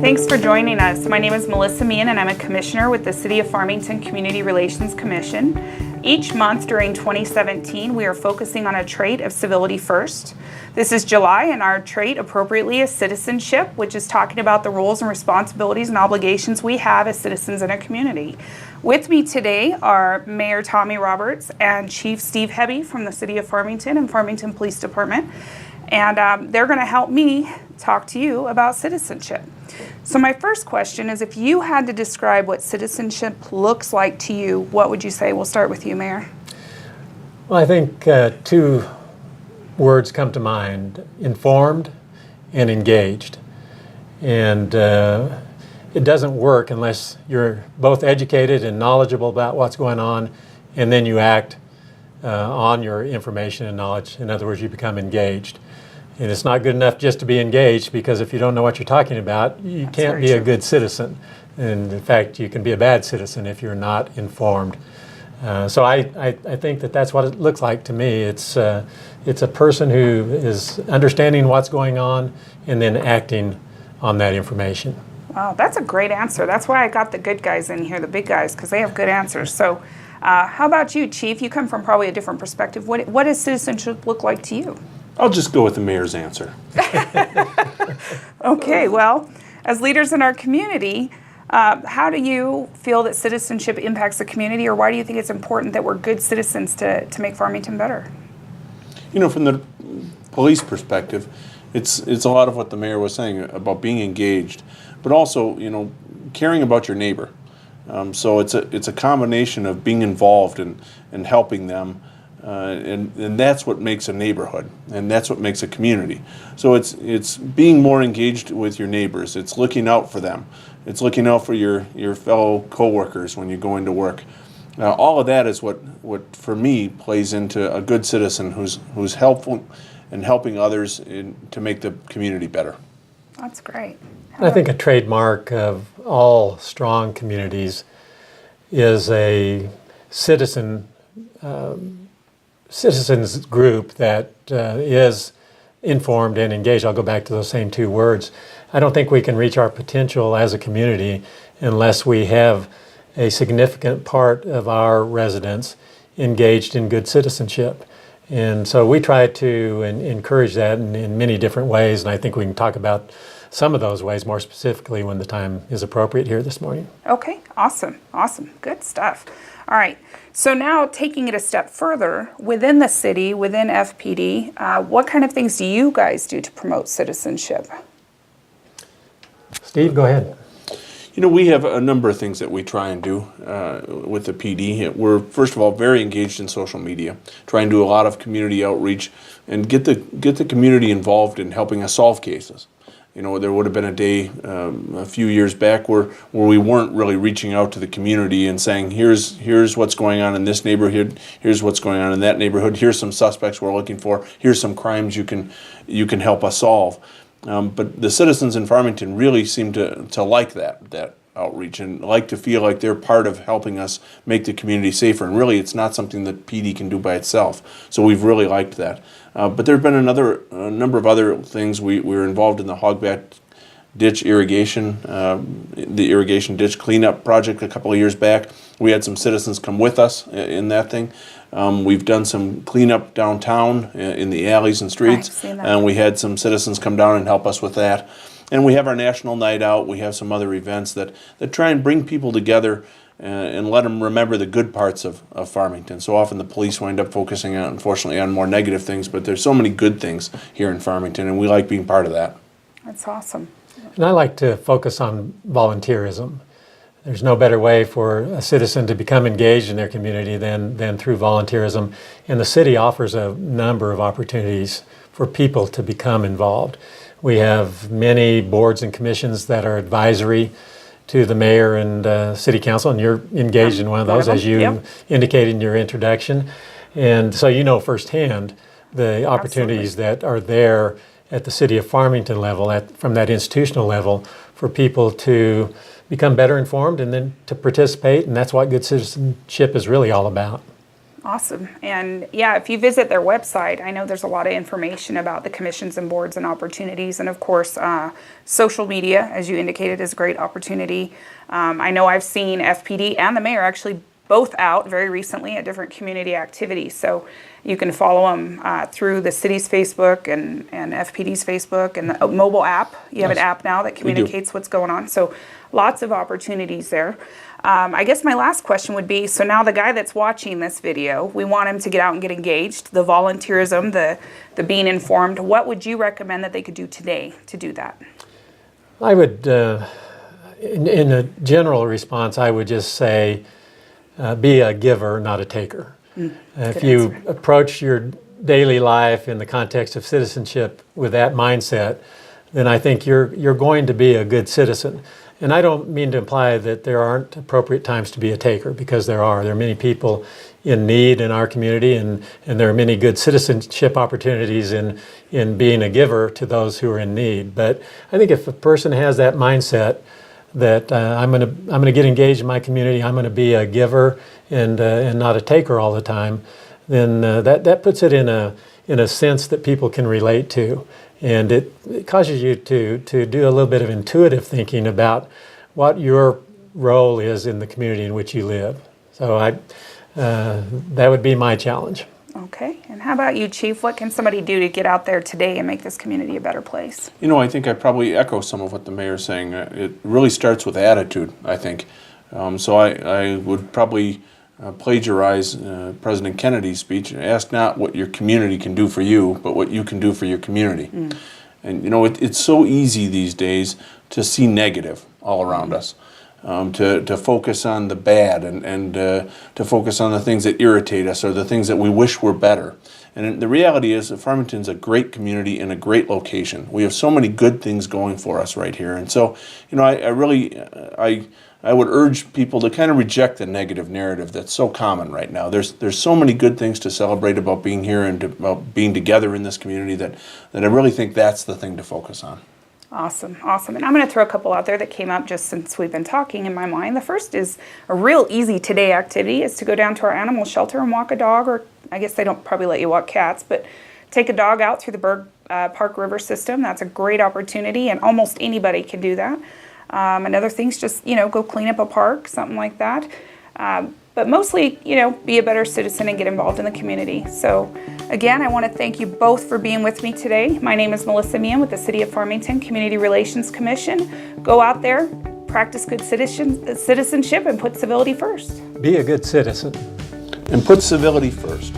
thanks for joining us. My name is Melissa Meehan and I'm a commissioner with the City of Farmington Community Relations Commission. Each month during 2017, we are focusing on a trait of Civility First. This is July and our trait appropriately is Citizenship, which is talking about the roles and responsibilities and obligations we have as citizens in a community. With me today are Mayor Tommy Roberts and Chief Steve Hebbe from the City of Farmington and Farmington Police Department. And they're going to help me talk to you about citizenship. So my first question is, if you had to describe what citizenship looks like to you, what would you say? We'll start with you, Mayor. Well, I think two words come to mind: informed and engaged. And it doesn't work unless you're both educated and knowledgeable about what's going on, and then you act on your information and knowledge. In other words, you become engaged. And it's not good enough just to be engaged, because if you don't know what you're talking about, you can't be a good citizen. And in fact, you can be a bad citizen if you're not informed. So I think that that's what it looks like to me. It's a person who is understanding what's going on and then acting on that information. Wow, that's a great answer. That's why I got the good guys in here, the big guys, because they have good answers. So how about you, Chief? You come from probably a different perspective. What does citizenship look like to you? I'll just go with the mayor's answer. Okay, well, as leaders in our community, how do you feel that citizenship impacts the community, or why do you think it's important that we're good citizens to make Farmington better? You know, from the police perspective, it's a lot of what the mayor was saying about being engaged, but also, you know, caring about your neighbor. So it's a combination of being involved and helping them. And that's what makes a neighborhood, and that's what makes a community. So it's being more engaged with your neighbors. It's looking out for them. It's looking out for your fellow coworkers when you go into work. All of that is what for me plays into a good citizen who's helpful and helping others to make the community better. That's great. I think a trademark of all strong communities is a citizens group that is informed and engaged. I'll go back to those same two words. I don't think we can reach our potential as a community unless we have a significant part of our residents engaged in good citizenship. And so we try to encourage that in many different ways, and I think we can talk about some of those ways more specifically when the time is appropriate here this morning. Okay, awesome, good stuff. All right, so now taking it a step further, within the city, within FPD, what kind of things do you guys do to promote citizenship? Steve, go ahead. You know, we have a number of things that we try and do with the PD. We're, first of all, very engaged in social media, try and do a lot of community outreach and get the community involved in helping us solve cases. You know, there would have been a day a few years back where we weren't really reaching out to the community and saying, here's what's going on in this neighborhood, here's what's going on in that neighborhood, here's some suspects we're looking for, here's some crimes you can help us solve. But the citizens in Farmington really seem to like that outreach and like to feel like they're part of helping us make the community safer. And really, it's not something that PD can do by itself. So we've really liked that. But there have been a number of other things. We were involved in the hogback ditch irrigation, the irrigation ditch cleanup project a couple of years back. We had some citizens come with us in that thing. We've done some cleanup downtown in the alleys and streets, and we had some citizens come down and help us with that. And we have our national night out. We have some other events that try and bring people together and let them remember the good parts of Farmington. So often the police wind up focusing, unfortunately, on more negative things, but there's so many good things here in Farmington, and we like being part of that. That's awesome. And I like to focus on volunteerism. There's no better way for a citizen to become engaged in their community than through volunteerism. And the city offers a number of opportunities for people to become involved. We have many boards and commissions that are advisory to the mayor and city council, and you're engaged in one of those, as you indicated in your introduction. And so you know firsthand the opportunities that are there at the City of Farmington level, from that institutional level, for people to become better informed and then to participate, and that's what good citizenship is really all about. Awesome. And yeah, if you visit their website, I know there's a lot of information about the commissions and boards and opportunities. And of course, social media, as you indicated, is a great opportunity. I know I've seen FPD and the mayor actually both out very recently at different community activities. So you can follow them through the city's Facebook and FPD's Facebook and the mobile app. You have an app now that communicates what's going on. So lots of opportunities there. I guess my last question would be, so now the guy that's watching this video, we want him to get out and get engaged, the volunteerism, the being informed. What would you recommend that they could do today to do that? I would, in a general response, I would just say, be a giver, not a taker. If you approach your daily life in the context of citizenship with that mindset, then I think you're going to be a good citizen. And I don't mean to imply that there aren't appropriate times to be a taker, because there are. There are many people in need in our community, and there are many good citizenship opportunities in being a giver to those who are in need. But I think if a person has that mindset that I'm going to get engaged in my community, I'm going to be a giver and not a taker all the time, then that puts it in a sense that people can relate to. And it causes you to do a little bit of intuitive thinking about what your role is in the community in which you live. So that would be my challenge. Okay. And how about you, Chief? What can somebody do to get out there today and make this community a better place? You know, I think I probably echo some of what the mayor's saying. It really starts with attitude, I think. So I would probably plagiarize President Kennedy's speech. Ask not what your community can do for you, but what you can do for your community. And you know, it's so easy these days to see negative all around us, to focus on the bad and to focus on the things that irritate us or the things that we wish were better. And the reality is that Farmington's a great community in a great location. We have so many good things going for us right here. And so, you know, I would urge people to kind of reject the negative narrative that's so common right now. There's so many good things to celebrate about being here and about being together in this community that I really think that's the thing to focus on. Awesome, awesome. And I'm going to throw a couple out there that came up just since we've been talking in my mind. The first is a real easy today activity is to go down to our animal shelter and walk a dog, or I guess they don't probably let you walk cats, but take a dog out through the Berg Park River system. That's a great opportunity, and almost anybody can do that. Another thing's just, you know, go clean up a park, something like that. But mostly, you know, be a better citizen and get involved in the community. So again, I want to thank you both for being with me today. My name is Melissa Meehan with the City of Farmington Community Relations Commission. Go out there, practice good citizenship, and put civility first. Be a good citizen. And put civility first.